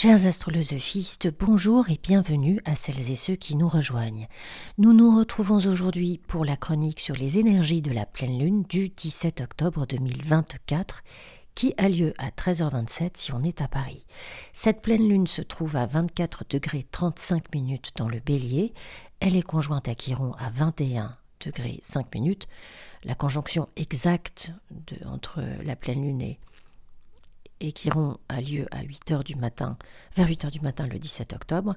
Chers astrolosophistes, bonjour et bienvenue à celles et ceux qui nous rejoignent. Nous nous retrouvons aujourd'hui pour la chronique sur les énergies de la pleine lune du 17 octobre 2024 qui a lieu à 13h27 si on est à Paris. Cette pleine lune se trouve à 24 degrés 35 minutes dans le Bélier. Elle est conjointe à Chiron à 21 degrés 5 minutes. La conjonction exacte entre la pleine lune et Chiron a lieu à 8h du matin, vers 8h du matin le 17 octobre.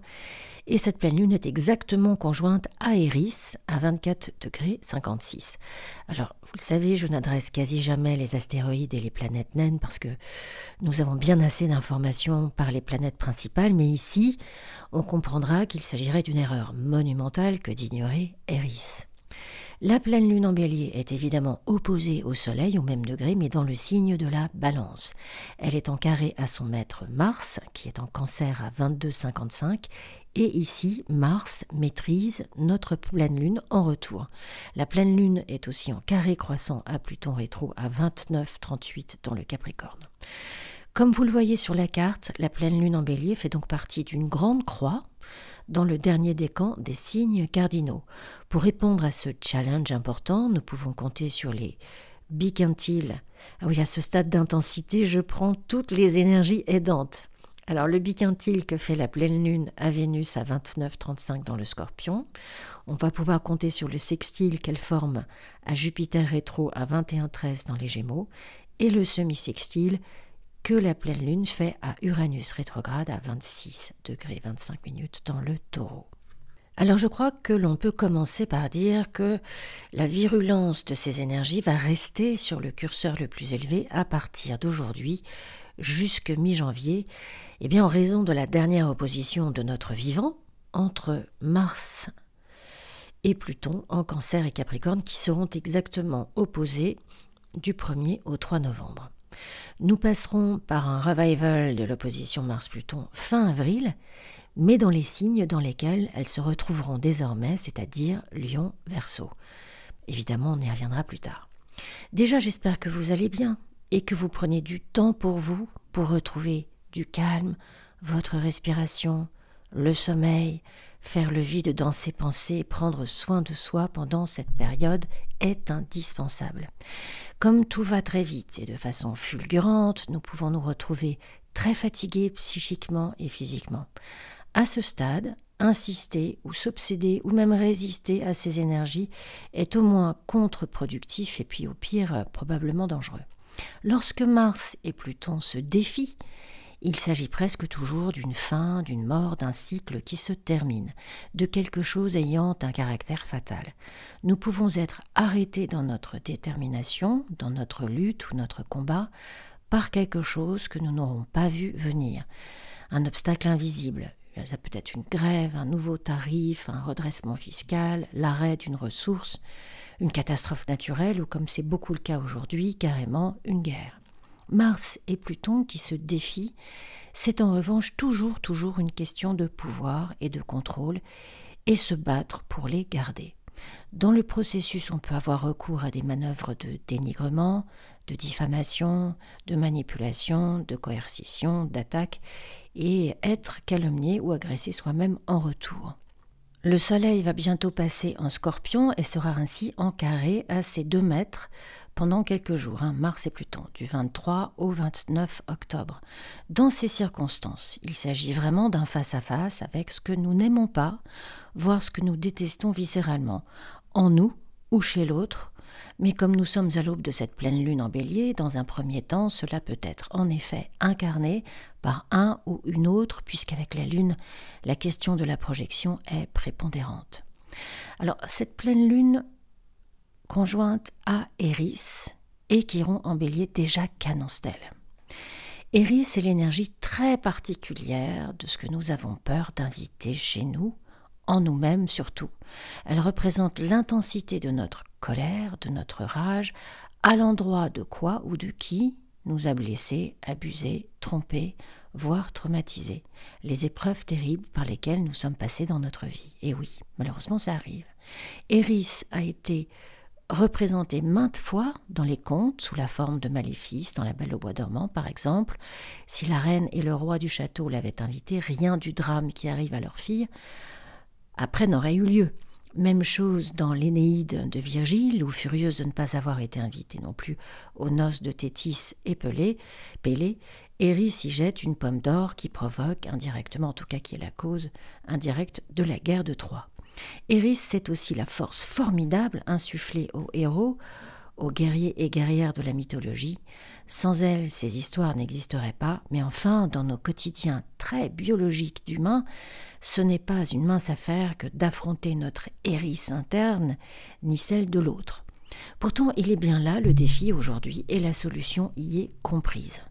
Et cette pleine lune est exactement conjointe à Eris à 24 degrés 56. Alors, vous le savez, je n'adresse quasi jamais les astéroïdes et les planètes naines parce que nous avons bien assez d'informations par les planètes principales, mais ici, on comprendra qu'il s'agirait d'une erreur monumentale que d'ignorer Eris. La pleine lune en Bélier est évidemment opposée au Soleil au même degré, mais dans le signe de la Balance. Elle est en carré à son maître Mars, qui est en Cancer à 22,55, et ici, Mars maîtrise notre pleine lune en retour. La pleine lune est aussi en carré croissant à Pluton rétro à 29,38 dans le Capricorne. Comme vous le voyez sur la carte, la pleine lune en Bélier fait donc partie d'une grande croix dans le dernier décan des signes cardinaux. Pour répondre à ce challenge important, nous pouvons compter sur les biquintiles. Ah oui, à ce stade d'intensité, je prends toutes les énergies aidantes. Alors, le biquintile que fait la pleine lune à Vénus à 29,35 dans le Scorpion. On va pouvoir compter sur le sextile qu'elle forme à Jupiter rétro à 21,13 dans les Gémeaux et le semi-sextile que la pleine lune fait à Uranus rétrograde à 26 degrés 25 minutes dans le Taureau. Alors je crois que l'on peut commencer par dire que la virulence de ces énergies va rester sur le curseur le plus élevé à partir d'aujourd'hui jusque mi-janvier, en raison de la dernière opposition de notre vivant entre Mars et Pluton en Cancer et Capricorne qui seront exactement opposés du 1er au 3 novembre. Nous passerons par un revival de l'opposition Mars-Pluton fin avril, mais dans les signes dans lesquels elles se retrouveront désormais, c'est-à-dire Lion-Verseau. Évidemment, on y reviendra plus tard. Déjà, j'espère que vous allez bien et que vous prenez du temps pour vous, pour retrouver du calme, votre respiration, le sommeil, faire le vide dans ses pensées, prendre soin de soi pendant cette période est indispensable. Comme tout va très vite et de façon fulgurante, nous pouvons nous retrouver très fatigués psychiquement et physiquement. À ce stade, insister ou s'obséder ou même résister à ces énergies est au moins contre-productif et puis au pire probablement dangereux. Lorsque Mars et Pluton se défient, il s'agit presque toujours d'une fin, d'une mort, d'un cycle qui se termine, de quelque chose ayant un caractère fatal. Nous pouvons être arrêtés dans notre détermination, dans notre lutte ou notre combat, par quelque chose que nous n'aurons pas vu venir. Un obstacle invisible, ça peut être une grève, un nouveau tarif, un redressement fiscal, l'arrêt d'une ressource, une catastrophe naturelle ou, comme c'est beaucoup le cas aujourd'hui, carrément une guerre. Mars et Pluton qui se défient, c'est en revanche toujours une question de pouvoir et de contrôle et se battre pour les garder. Dans le processus, on peut avoir recours à des manœuvres de dénigrement, de diffamation, de manipulation, de coercition, d'attaque et être calomnié ou agressé soi-même en retour. Le Soleil va bientôt passer en Scorpion et sera ainsi en carré à ses 2 mètres pendant quelques jours, Mars et Pluton, du 23 au 29 octobre. Dans ces circonstances, il s'agit vraiment d'un face-à-face avec ce que nous n'aimons pas, voire ce que nous détestons viscéralement, en nous ou chez l'autre. Mais comme nous sommes à l'aube de cette pleine lune en Bélier, dans un premier temps, cela peut être en effet incarné par un ou une autre, puisqu'avec la lune, la question de la projection est prépondérante. Alors, cette pleine lune conjointe à Eris et Chiron en Bélier déjà qu'annonce-t-elle ? Eris est l'énergie très particulière de ce que nous avons peur d'inviter chez nous, en nous-mêmes surtout. Elle représente l'intensité de notre colère, de notre rage, à l'endroit de quoi ou de qui nous a blessés, abusés, trompés, voire traumatisés. Les épreuves terribles par lesquelles nous sommes passés dans notre vie. Et oui, malheureusement ça arrive. Eris a été représentée maintes fois dans les contes sous la forme de maléfices, dans La Belle au bois dormant par exemple. Si la reine et le roi du château l'avaient invitée, rien du drame qui arrive à leur fille après n'aurait eu lieu. Même chose dans l'Énéide de Virgile, où, furieuse de ne pas avoir été invitée non plus aux noces de Thétis et Pélée, Eris y jette une pomme d'or qui provoque, indirectement en tout cas qui est la cause indirecte de la guerre de Troie. Eris, c'est aussi la force formidable insufflée aux héros, aux guerriers et guerrières de la mythologie. Sans elle, ces histoires n'existeraient pas, mais enfin, dans nos quotidiens très biologiques d'humains, ce n'est pas une mince affaire que d'affronter notre Eris interne, ni celle de l'autre. Pourtant, il est bien là le défi aujourd'hui, et la solution y est comprise.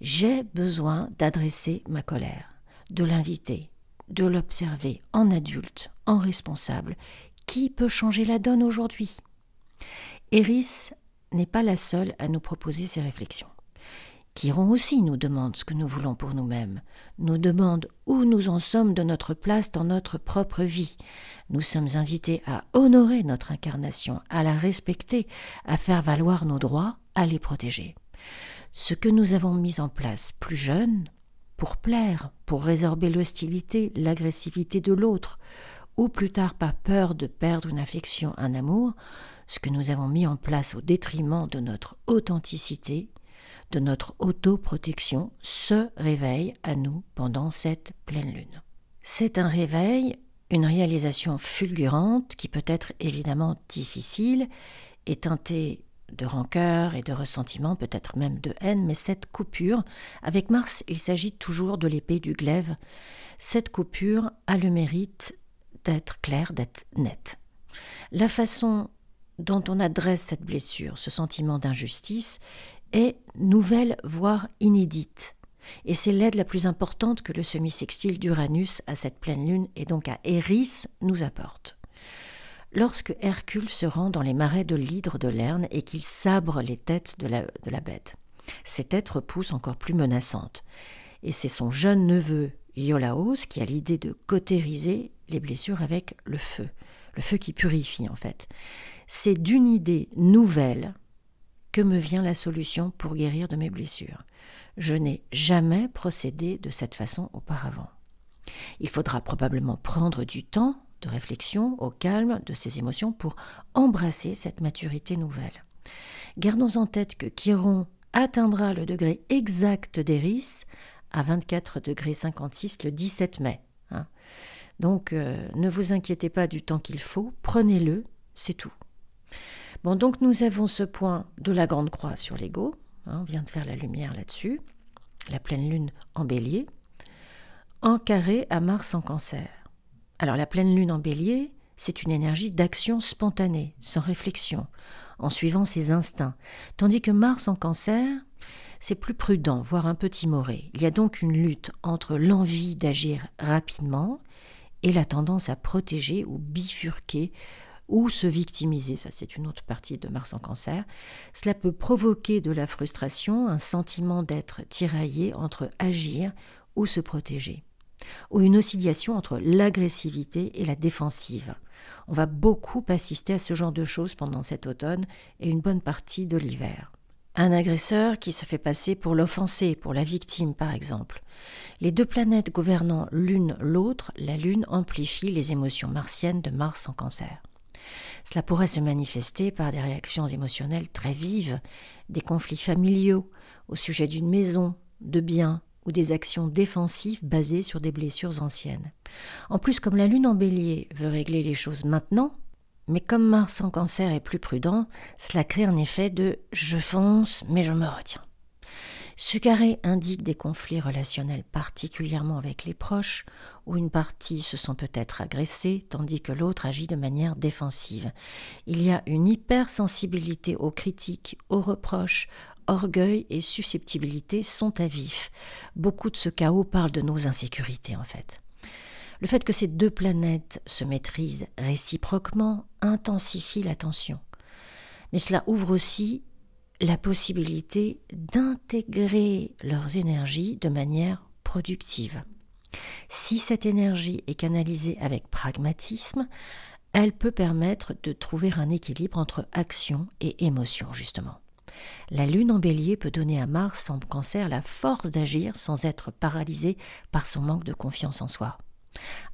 J'ai besoin d'adresser ma colère, de l'inviter, de l'observer en adulte, en responsable. Qui peut changer la donne aujourd'hui ? Eris n'est pas la seule à nous proposer ces réflexions. Chiron aussi nous demande ce que nous voulons pour nous-mêmes, nous demande où nous en sommes de notre place dans notre propre vie. Nous sommes invités à honorer notre incarnation, à la respecter, à faire valoir nos droits, à les protéger. Ce que nous avons mis en place plus jeunes, pour plaire, pour résorber l'hostilité, l'agressivité de l'autre, ou plus tard par peur de perdre une affection, un amour, ce que nous avons mis en place au détriment de notre authenticité, de notre autoprotection, se réveille à nous pendant cette pleine lune. C'est un réveil, une réalisation fulgurante qui peut être évidemment difficile et teintée de rancœur et de ressentiment, peut-être même de haine, mais cette coupure, avec Mars, il s'agit toujours de l'épée du glaive, cette coupure a le mérite d'être claire, d'être nette. La façon dont on adresse cette blessure, ce sentiment d'injustice, est nouvelle, voire inédite. Et c'est l'aide la plus importante que le semi-sextile d'Uranus à cette pleine lune et donc à Eris nous apporte. Lorsque Hercule se rend dans les marais de l'hydre de Lerne et qu'il sabre les têtes de la bête, ces têtes repoussent encore plus menaçantes. Et c'est son jeune neveu Iolaos qui a l'idée de cautériser les blessures avec le feu qui purifie en fait. C'est d'une idée nouvelle que me vient la solution pour guérir de mes blessures. Je n'ai jamais procédé de cette façon auparavant. Il faudra probablement prendre du temps de réflexion au calme de ces émotions pour embrasser cette maturité nouvelle. Gardons en tête que Chiron atteindra le degré exact d'Eris à 24 degrés 56 le 17 mai. Donc, ne vous inquiétez pas du temps qu'il faut, prenez-le, c'est tout. Bon, donc nous avons ce point de la Grande Croix sur l'ego, on vient de faire la lumière là-dessus, la pleine lune en Bélier, en carré à Mars en Cancer. Alors la pleine lune en Bélier, c'est une énergie d'action spontanée, sans réflexion, en suivant ses instincts, tandis que Mars en Cancer, c'est plus prudent, voire un peu timoré. Il y a donc une lutte entre l'envie d'agir rapidement et la tendance à protéger ou bifurquer ou se victimiser. Ça, c'est une autre partie de Mars en Cancer. Cela peut provoquer de la frustration, un sentiment d'être tiraillé entre agir ou se protéger, ou une oscillation entre l'agressivité et la défensive. On va beaucoup assister à ce genre de choses pendant cet automne et une bonne partie de l'hiver. Un agresseur qui se fait passer pour l'offensé, pour la victime par exemple. Les deux planètes gouvernant l'une l'autre, la Lune amplifie les émotions martiennes de Mars en Cancer. Cela pourrait se manifester par des réactions émotionnelles très vives, des conflits familiaux au sujet d'une maison, de biens ou des actions défensives basées sur des blessures anciennes. En plus, comme la Lune en Bélier veut régler les choses maintenant, mais comme Mars en Cancer est plus prudent, cela crée un effet de « je fonce, mais je me retiens ». Ce carré indique des conflits relationnels particulièrement avec les proches, où une partie se sent peut-être agressée, tandis que l'autre agit de manière défensive. Il y a une hypersensibilité aux critiques, aux reproches, orgueil et susceptibilité sont à vif. Beaucoup de ce chaos parle de nos insécurités en fait. Le fait que ces deux planètes se maîtrisent réciproquement intensifie la tension. Mais cela ouvre aussi la possibilité d'intégrer leurs énergies de manière productive. Si cette énergie est canalisée avec pragmatisme, Elle peut permettre de trouver un équilibre entre action et émotion, justement. La lune en bélier peut donner à Mars en cancer la force d'agir sans être paralysé par son manque de confiance en soi.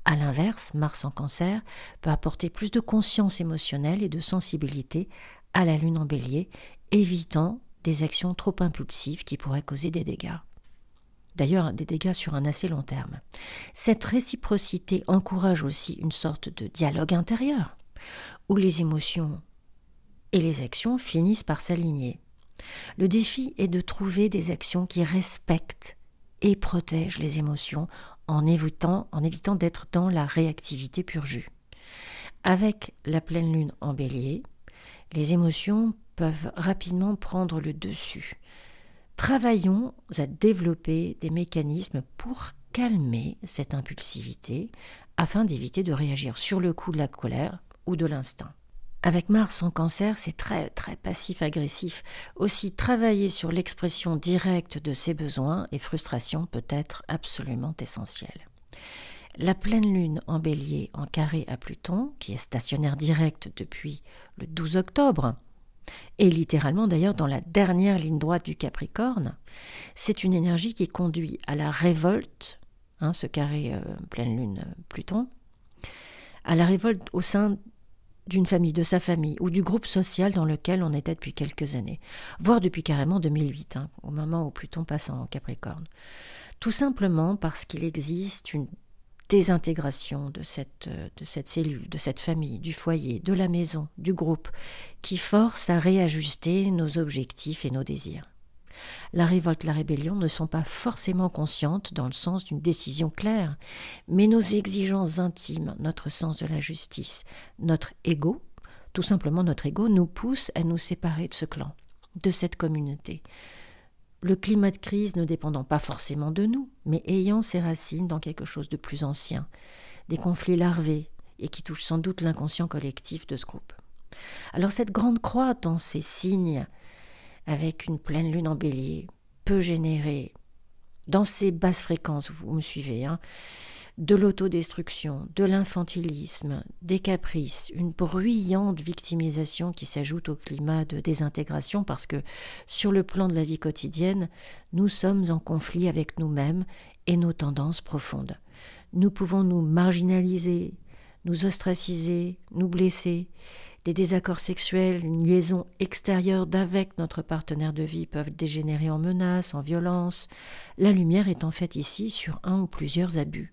A l'inverse, Mars en cancer peut apporter plus de conscience émotionnelle et de sensibilité à la lune en bélier, évitant des actions trop impulsives qui pourraient causer des dégâts. D'ailleurs, des dégâts sur un assez long terme. Cette réciprocité encourage aussi une sorte de dialogue intérieur, où les émotions et les actions finissent par s'aligner. Le défi est de trouver des actions qui respectent et protègent les émotions en évitant d'être dans la réactivité pur jus. Avec la pleine lune en bélier, les émotions peuvent rapidement prendre le dessus. Travaillons à développer des mécanismes pour calmer cette impulsivité afin d'éviter de réagir sur le coup de la colère ou de l'instinct. Avec Mars en cancer, c'est très passif-agressif. Aussi, travailler sur l'expression directe de ses besoins et frustrations peut être absolument essentiel. La pleine lune en bélier en carré à Pluton, qui est stationnaire direct depuis le 12 octobre, et littéralement d'ailleurs dans la dernière ligne droite du Capricorne, c'est une énergie qui conduit à la révolte, ce carré pleine lune Pluton, à la révolte au sein d'une famille, de sa famille ou du groupe social dans lequel on était depuis quelques années, voire depuis carrément 2008, au moment où Pluton passe en Capricorne. Tout simplement parce qu'il existe une désintégration de cette cellule, de cette famille, du foyer, de la maison, du groupe, qui force à réajuster nos objectifs et nos désirs. La révolte, la rébellion ne sont pas forcément conscientes dans le sens d'une décision claire, mais nos exigences intimes, notre sens de la justice, notre ego, tout simplement notre ego, nous pousse à nous séparer de ce clan, de cette communauté. Le climat de crise ne dépendant pas forcément de nous, mais ayant ses racines dans quelque chose de plus ancien, des conflits larvés et qui touchent sans doute l'inconscient collectif de ce groupe. Alors cette grande croix dans ces signes, avec une pleine lune en bélier, peut générer, dans ces basses fréquences, vous me suivez, de l'autodestruction, de l'infantilisme, des caprices, une bruyante victimisation qui s'ajoute au climat de désintégration parce que sur le plan de la vie quotidienne, nous sommes en conflit avec nous-mêmes et nos tendances profondes. Nous pouvons nous marginaliser, nous ostraciser, nous blesser. Des désaccords sexuels, une liaison extérieure d'avec notre partenaire de vie peuvent dégénérer en menaces, en violences. La lumière est en fait ici sur un ou plusieurs abus.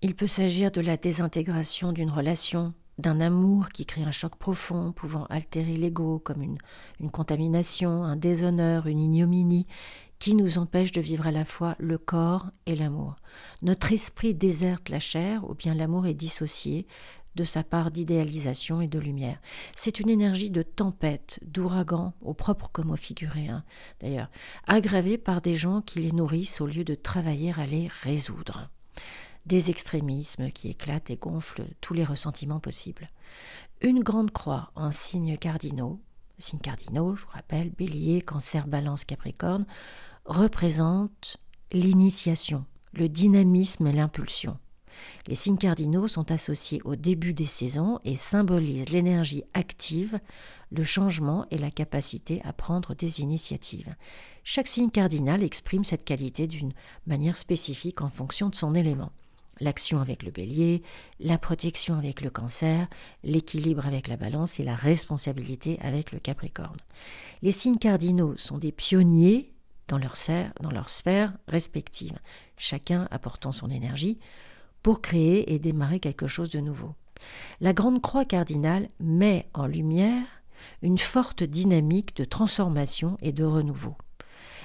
Il peut s'agir de la désintégration d'une relation, d'un amour qui crée un choc profond, pouvant altérer l'ego comme une contamination, un déshonneur, une ignominie, qui nous empêche de vivre à la fois le corps et l'amour. Notre esprit déserte la chair, ou bien l'amour est dissocié de sa part d'idéalisation et de lumière. C'est une énergie de tempête, d'ouragan, au propre comme au figuré, d'ailleurs, aggravée par des gens qui les nourrissent au lieu de travailler à les résoudre. Des extrémismes qui éclatent et gonflent tous les ressentiments possibles. Une grande croix en signes cardinaux, je vous rappelle, Bélier, Cancer, Balance, Capricorne, représente l'initiation, le dynamisme et l'impulsion. Les signes cardinaux sont associés au début des saisons et symbolisent l'énergie active, le changement et la capacité à prendre des initiatives. Chaque signe cardinal exprime cette qualité d'une manière spécifique en fonction de son élément. L'action avec le bélier, la protection avec le cancer, l'équilibre avec la balance et la responsabilité avec le capricorne. Les signes cardinaux sont des pionniers dans leur sphère respective, chacun apportant son énergie pour créer et démarrer quelque chose de nouveau. La grande croix cardinale met en lumière une forte dynamique de transformation et de renouveau.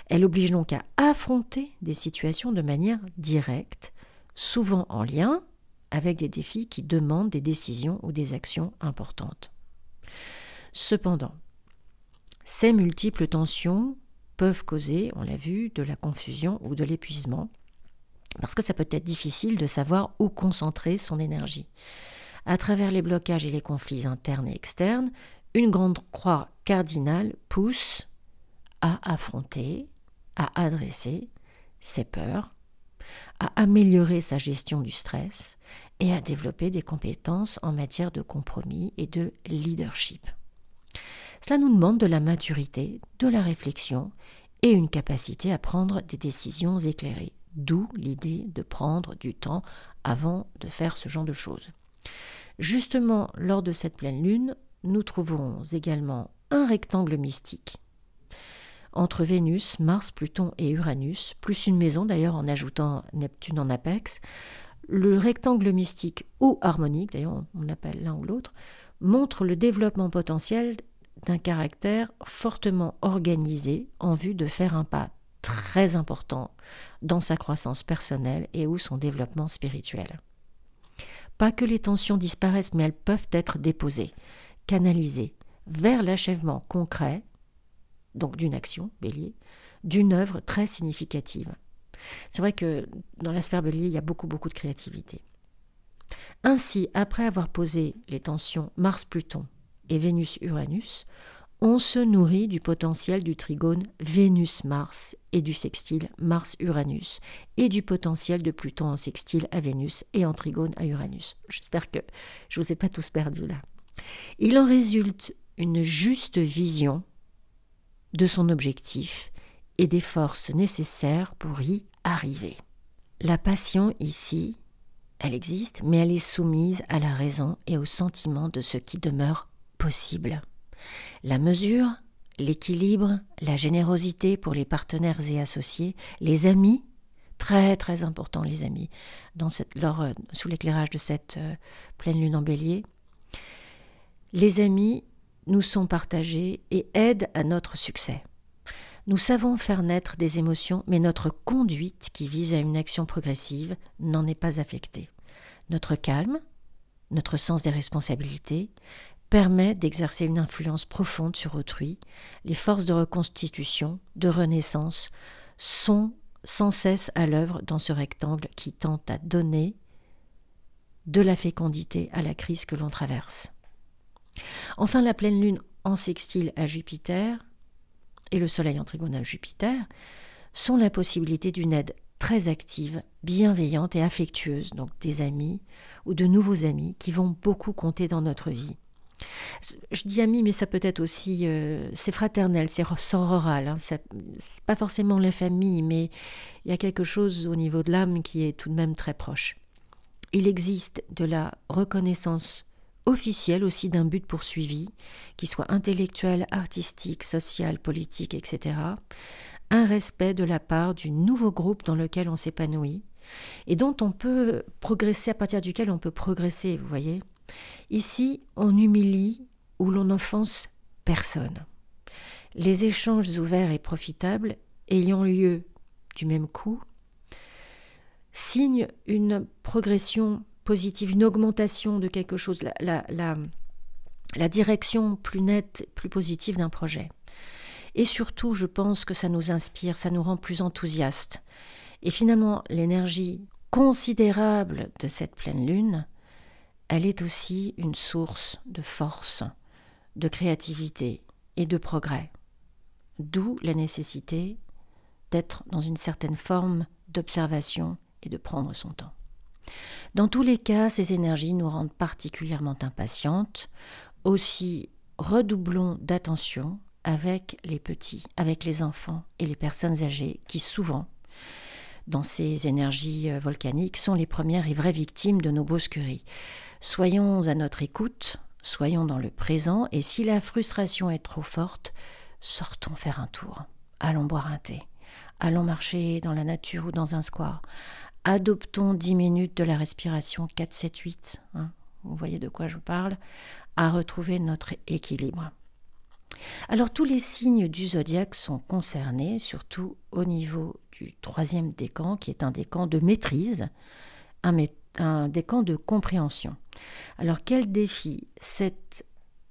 Elle oblige donc à affronter des situations de manière directe, souvent en lien avec des défis qui demandent des décisions ou des actions importantes. Cependant, ces multiples tensions peuvent causer, on l'a vu, de la confusion ou de l'épuisement, parce que ça peut être difficile de savoir où concentrer son énergie. À travers les blocages et les conflits internes et externes, une grande croix cardinale pousse à affronter, à adresser ses peurs, à améliorer sa gestion du stress et à développer des compétences en matière de compromis et de leadership. Cela nous demande de la maturité, de la réflexion et une capacité à prendre des décisions éclairées, d'où l'idée de prendre du temps avant de faire ce genre de choses. Justement, lors de cette pleine lune, nous trouverons également un rectangle mystique entre Vénus, Mars, Pluton et Uranus, plus une maison d'ailleurs en ajoutant Neptune en apex. Le rectangle mystique ou harmonique, d'ailleurs on appelle l'un ou l'autre, montre le développement potentiel d'un caractère fortement organisé en vue de faire un pas très important dans sa croissance personnelle et ou son développement spirituel. Pas que les tensions disparaissent, mais elles peuvent être déposées, canalisées vers l'achèvement concret, donc d'une action, Bélier, d'une œuvre très significative. C'est vrai que dans la sphère Bélier, il y a beaucoup de créativité. Ainsi, après avoir posé les tensions Mars-Pluton et Vénus-Uranus, on se nourrit du potentiel du trigone Vénus-Mars et du sextile Mars-Uranus et du potentiel de Pluton en sextile à Vénus et en trigone à Uranus. J'espère que je ne vous ai pas tous perdus là. Il en résulte une juste vision de son objectif et des forces nécessaires pour y arriver. La passion ici, elle existe, mais elle est soumise à la raison et au sentiment de ce qui demeure possible. La mesure, l'équilibre, la générosité pour les partenaires et associés, les amis, très important les amis, sous l'éclairage de cette pleine lune en Bélier, les amis nous sont partagés et aident à notre succès. Nous savons faire naître des émotions, mais notre conduite qui vise à une action progressive n'en est pas affectée. Notre calme, notre sens des responsabilités, permet d'exercer une influence profonde sur autrui. Les forces de reconstitution, de renaissance sont sans cesse à l'œuvre dans ce rectangle qui tente à donner de la fécondité à la crise que l'on traverse. Enfin, la pleine lune en sextile à Jupiter et le soleil en trigone à Jupiter sont la possibilité d'une aide très active, bienveillante et affectueuse, donc des amis ou de nouveaux amis qui vont beaucoup compter dans notre vie. Je dis amis, mais ça peut être aussi, c'est fraternel, c'est sororal, hein, c'est pas forcément la famille, mais il y a quelque chose au niveau de l'âme qui est tout de même très proche. Il existe de la reconnaissance officielle aussi d'un but poursuivi, qui soit intellectuel, artistique, social, politique, etc. Un respect de la part du nouveau groupe dans lequel on s'épanouit et dont on peut progresser, à partir duquel on peut progresser, vous voyez. Ici, on humilie ou l'on n'offense personne. Les échanges ouverts et profitables ayant lieu du même coup signent une progression positive, une augmentation de quelque chose, la direction plus nette, plus positive d'un projet. Et surtout, je pense que ça nous inspire, ça nous rend plus enthousiastes. Et finalement, l'énergie considérable de cette pleine lune, elle est aussi une source de force, de créativité et de progrès. D'où la nécessité d'être dans une certaine forme d'observation et de prendre son temps. Dans tous les cas, ces énergies nous rendent particulièrement impatientes. Aussi, redoublons d'attention avec les petits, avec les enfants et les personnes âgées qui souvent, dans ces énergies volcaniques, sont les premières et vraies victimes de nos brusqueries. Soyons à notre écoute, soyons dans le présent, et si la frustration est trop forte, sortons faire un tour. Allons boire un thé, allons marcher dans la nature ou dans un square. Adoptons 10 minutes de la respiration 4-7-8, vous voyez de quoi je parle, à retrouver notre équilibre. Alors tous les signes du zodiaque sont concernés, surtout au niveau du 3e décan, qui est un décan de maîtrise, un décan de compréhension. Alors quel défi cette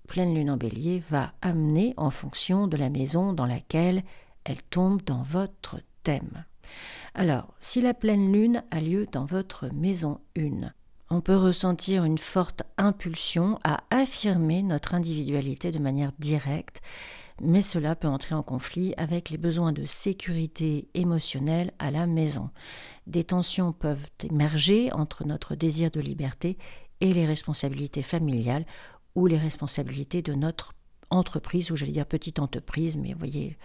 pleine lune en Bélier va amener en fonction de la maison dans laquelle elle tombe dans votre thème? Alors, si la pleine lune a lieu dans votre maison 1, on peut ressentir une forte impulsion à affirmer notre individualité de manière directe, mais cela peut entrer en conflit avec les besoins de sécurité émotionnelle à la maison. Des tensions peuvent émerger entre notre désir de liberté et les responsabilités familiales ou les responsabilités de notre entreprise, ou j'allais dire petite entreprise, mais vous voyez,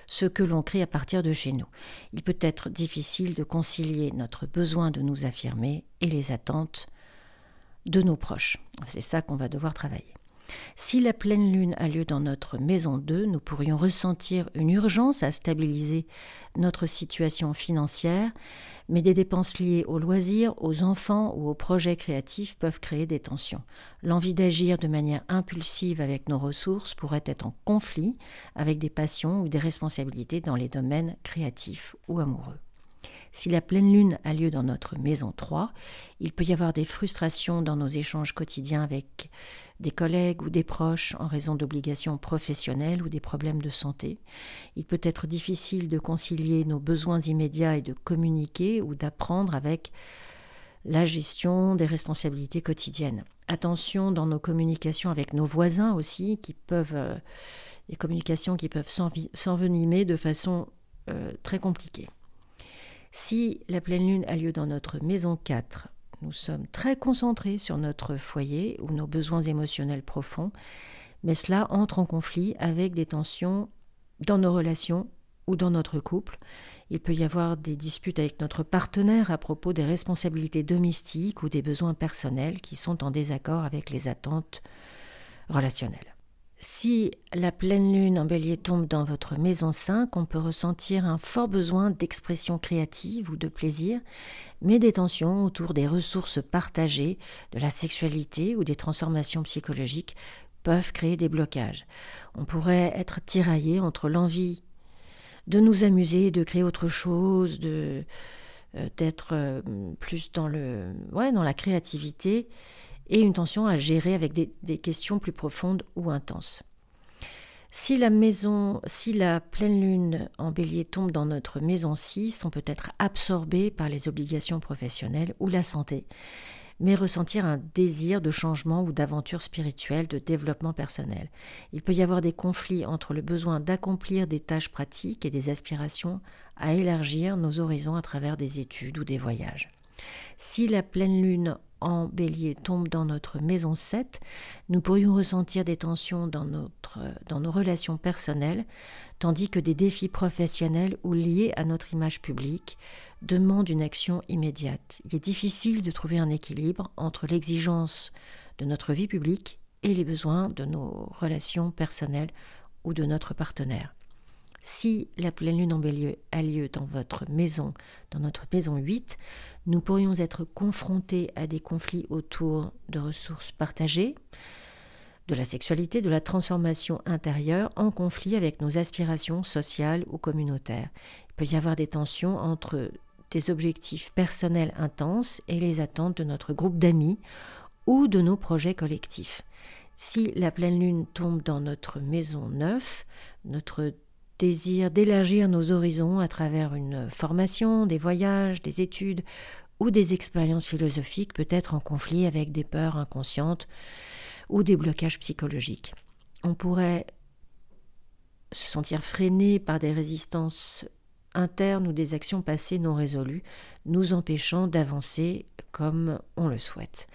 ce que l'on crée à partir de chez nous. Il peut être difficile de concilier notre besoin de nous affirmer et les attentes de nos proches. C'est ça qu'on va devoir travailler. Si la pleine lune a lieu dans notre maison 2, nous pourrions ressentir une urgence à stabiliser notre situation financière, mais des dépenses liées aux loisirs, aux enfants ou aux projets créatifs peuvent créer des tensions. L'envie d'agir de manière impulsive avec nos ressources pourrait être en conflit avec des passions ou des responsabilités dans les domaines créatifs ou amoureux. Si la pleine lune a lieu dans notre maison 3, il peut y avoir des frustrations dans nos échanges quotidiens avec des collègues ou des proches en raison d'obligations professionnelles ou des problèmes de santé. Il peut être difficile de concilier nos besoins immédiats et de communiquer ou d'apprendre avec la gestion des responsabilités quotidiennes. Attention dans nos communications avec nos voisins aussi, des communications qui peuvent s'envenimer de façon très compliquée. Si la pleine lune a lieu dans notre maison 4, nous sommes très concentrés sur notre foyer ou nos besoins émotionnels profonds, mais cela entre en conflit avec des tensions dans nos relations ou dans notre couple. Il peut y avoir des disputes avec notre partenaire à propos des responsabilités domestiques ou des besoins personnels qui sont en désaccord avec les attentes relationnelles. Si la pleine lune en bélier tombe dans votre maison 5, on peut ressentir un fort besoin d'expression créative ou de plaisir, mais des tensions autour des ressources partagées, de la sexualité ou des transformations psychologiques peuvent créer des blocages. On pourrait être tiraillé entre l'envie de nous amuser, de créer autre chose, d'être plus dans la créativité, et une tension à gérer avec des questions plus profondes ou intenses. Si la pleine lune en bélier tombe dans notre maison 6, on peut être absorbé par les obligations professionnelles ou la santé, mais ressentir un désir de changement ou d'aventure spirituelle, de développement personnel. Il peut y avoir des conflits entre le besoin d'accomplir des tâches pratiques et des aspirations à élargir nos horizons à travers des études ou des voyages. Si la pleine lune en bélier tombe dans notre maison 7, nous pourrions ressentir des tensions dans nos relations personnelles, tandis que des défis professionnels ou liés à notre image publique demandent une action immédiate. Il est difficile de trouver un équilibre entre l'exigence de notre vie publique et les besoins de nos relations personnelles ou de notre partenaire. Si la pleine lune en bélier a lieu dans notre maison 8, nous pourrions être confrontés à des conflits autour de ressources partagées, de la sexualité, de la transformation intérieure, en conflit avec nos aspirations sociales ou communautaires. Il peut y avoir des tensions entre des objectifs personnels intenses et les attentes de notre groupe d'amis ou de nos projets collectifs. Si la pleine lune tombe dans notre maison 9, notre désir d'élargir nos horizons à travers une formation, des voyages, des études ou des expériences philosophiques peut être en conflit avec des peurs inconscientes ou des blocages psychologiques. On pourrait se sentir freiné par des résistances internes ou des actions passées non résolues, nous empêchant d'avancer comme on le souhaite.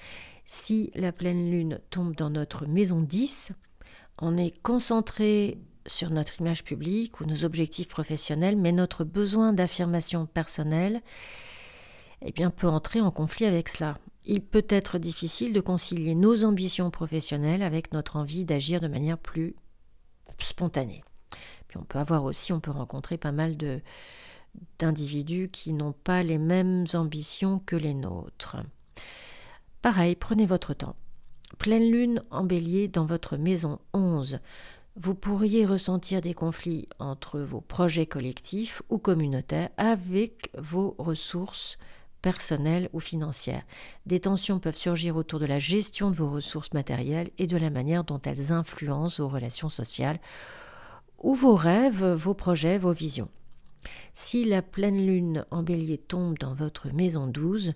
Si la pleine lune tombe dans notre maison 10, on est concentré sur notre image publique ou nos objectifs professionnels, mais notre besoin d'affirmation personnelle peut entrer en conflit avec cela. Il peut être difficile de concilier nos ambitions professionnelles avec notre envie d'agir de manière plus spontanée. Puis on peut rencontrer pas mal d'individus qui n'ont pas les mêmes ambitions que les nôtres. Pareil, prenez votre temps. Pleine lune en bélier dans votre maison 11. Vous pourriez ressentir des conflits entre vos projets collectifs ou communautaires avec vos ressources personnelles ou financières. Des tensions peuvent surgir autour de la gestion de vos ressources matérielles et de la manière dont elles influencent vos relations sociales ou vos rêves, vos projets, vos visions. Si la pleine lune en bélier tombe dans votre maison 12,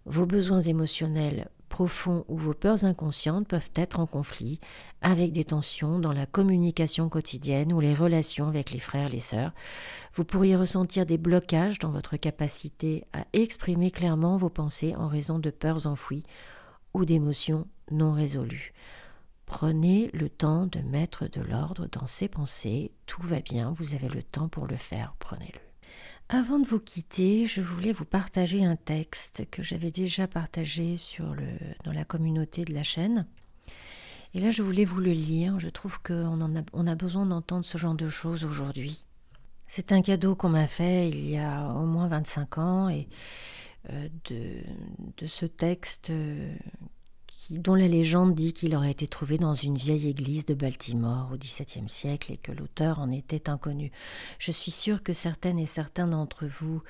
vos besoins émotionnels profonds ou vos peurs inconscientes peuvent être en conflit avec des tensions dans la communication quotidienne ou les relations avec les frères, les sœurs. Vous pourriez ressentir des blocages dans votre capacité à exprimer clairement vos pensées en raison de peurs enfouies ou d'émotions non résolues. Prenez le temps de mettre de l'ordre dans ces pensées. Tout va bien, vous avez le temps pour le faire, prenez-le. Avant de vous quitter, je voulais vous partager un texte que j'avais déjà partagé dans la communauté de la chaîne. Et là, je voulais vous le lire. Je trouve qu'on a besoin d'entendre ce genre de choses aujourd'hui. C'est un cadeau qu'on m'a fait il y a au moins 25 ans et de ce texte dont la légende dit qu'il aurait été trouvé dans une vieille église de Baltimore au XVIIe siècle et que l'auteur en était inconnu. Je suis sûre que certaines et certains d'entre vous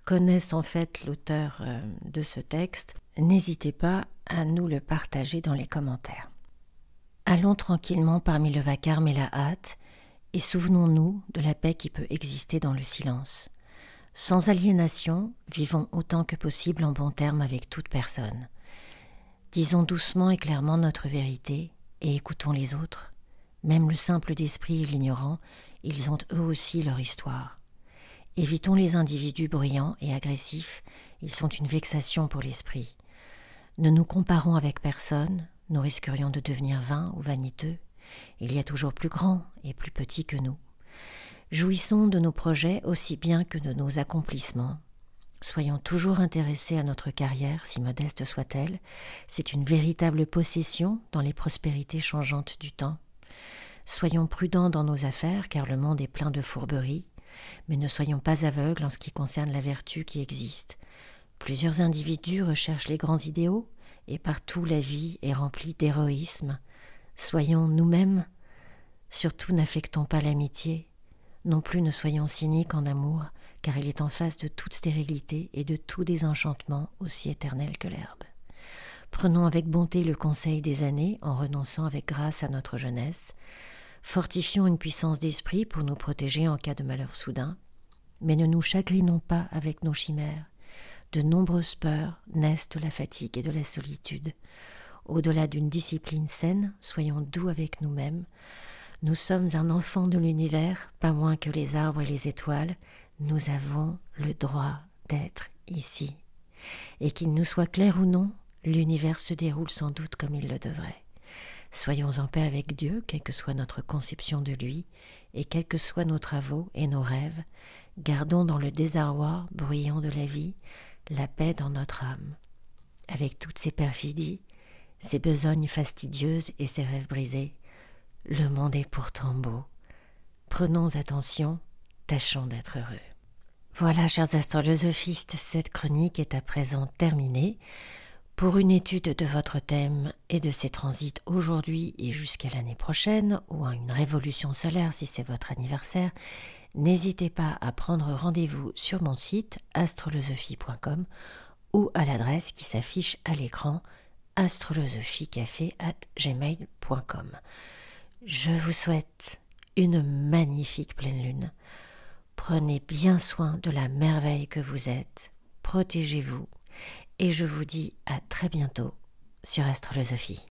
connaissent en fait l'auteur de ce texte. N'hésitez pas à nous le partager dans les commentaires. Allons tranquillement parmi le vacarme et la hâte et souvenons-nous de la paix qui peut exister dans le silence. Sans aliénation, vivons autant que possible en bon terme avec toute personne. Disons doucement et clairement notre vérité et écoutons les autres. Même le simple d'esprit et l'ignorant, ils ont eux aussi leur histoire. Évitons les individus bruyants et agressifs, ils sont une vexation pour l'esprit. Ne nous comparons avec personne, nous risquerions de devenir vains ou vaniteux. Il y a toujours plus grand et plus petit que nous. Jouissons de nos projets aussi bien que de nos accomplissements. Soyons toujours intéressés à notre carrière, si modeste soit-elle. C'est une véritable possession dans les prospérités changeantes du temps. Soyons prudents dans nos affaires, car le monde est plein de fourberies, mais ne soyons pas aveugles en ce qui concerne la vertu qui existe. Plusieurs individus recherchent les grands idéaux, et partout la vie est remplie d'héroïsme. Soyons nous-mêmes. Surtout n'affectons pas l'amitié. Non plus ne soyons cyniques en amour, car il est en face de toute stérilité et de tout désenchantement aussi éternel que l'herbe. Prenons avec bonté le conseil des années en renonçant avec grâce à notre jeunesse. Fortifions une puissance d'esprit pour nous protéger en cas de malheur soudain, mais ne nous chagrinons pas avec nos chimères. De nombreuses peurs naissent de la fatigue et de la solitude. Au-delà d'une discipline saine, soyons doux avec nous-mêmes. Nous sommes un enfant de l'univers, pas moins que les arbres et les étoiles. Nous avons le droit d'être ici. Et qu'il nous soit clair ou non, l'univers se déroule sans doute comme il le devrait. Soyons en paix avec Dieu, quelle que soit notre conception de lui, et quels que soient nos travaux et nos rêves. Gardons dans le désarroi bruyant de la vie la paix dans notre âme. Avec toutes ces perfidies, ces besognes fastidieuses et ces rêves brisés, le monde est pourtant beau. Prenons attention, tâchons d'être heureux. Voilà, chers astrolosophistes, cette chronique est à présent terminée. Pour une étude de votre thème et de ses transits aujourd'hui et jusqu'à l'année prochaine, ou à une révolution solaire si c'est votre anniversaire, n'hésitez pas à prendre rendez-vous sur mon site astrolosophie.com ou à l'adresse qui s'affiche à l'écran astrolosophiecafé@gmail.com. Je vous souhaite une magnifique pleine lune. Prenez bien soin de la merveille que vous êtes, protégez-vous et je vous dis à très bientôt sur Astrolosophie.